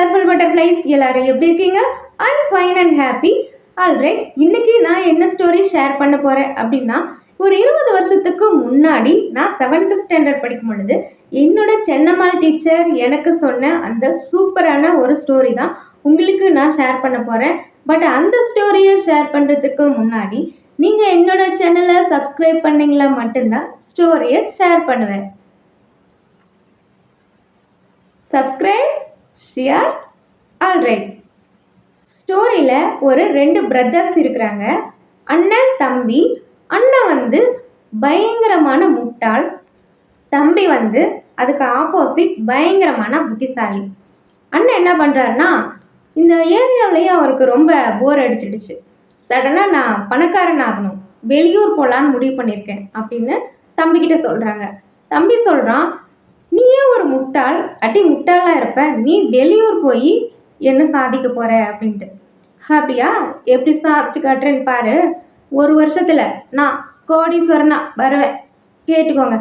Colourful butterflies எல்லாரும் எப்படி இருக்கீங்க? I'm fine and happy. Alright, இன்னைக்கு நான் என்ன ஸ்டோரி ஷேர் பண்ண போகிறேன் அப்படின்னா, ஒரு 20 வருஷத்துக்கு முன்னாடி நான் 7th ஸ்டாண்டர்ட் படிக்கும் பொழுது என்னோட சென்னம்மாள் டீச்சர் எனக்கு சொன்ன அந்த சூப்பரான ஒரு ஸ்டோரி தான் உங்களுக்கு நான் ஷேர் பண்ண போகிறேன். பட் அந்த ஸ்டோரியை ஷேர் பண்ணுறதுக்கு முன்னாடி நீங்கள் என்னோட சேனலை சப்ஸ்கிரைப் பண்ணிங்களா மட்டும்தான் ஸ்டோரியை ஷேர் பண்ணுவேன். Subscribe, share. ஆல்ரைட், ஸ்டோரியில் ஒரு 2 பிரதர்ஸ் இருக்கிறாங்க, அண்ணன் தம்பி. அண்ணன் பயங்கரமான முட்டாள், தம்பி அதுக்கு ஆப்போசிட் பயங்கரமான புத்திசாலி. அண்ணன் என்ன பண்ணுறாருன்னா, இந்த ஏரியாவிலேயே அவருக்கு ரொம்ப போர் அடிச்சிடுச்சு. சடனாக நான் பணக்காரன் ஆகணும், வெளியூர் போகலான்னு முடிவு பண்ணியிருக்கேன் அப்படின்னு தம்பிக்கிட்ட சொல்கிறாங்க. தம்பி சொல்கிறான், நீயே ஒரு முட்டாள், முட்டாளாக இருப்ப, நீ வெளியூர் போய் என்ன சாதிக்க போகிற அப்படின்ட்டு. அப்படியா, எப்படி சாதிச்சு காட்டுறேன்னு பாரு, 1 வருஷத்தில் நான் கோடீஸ்வரனா வருவேன், கேட்டுக்கோங்க.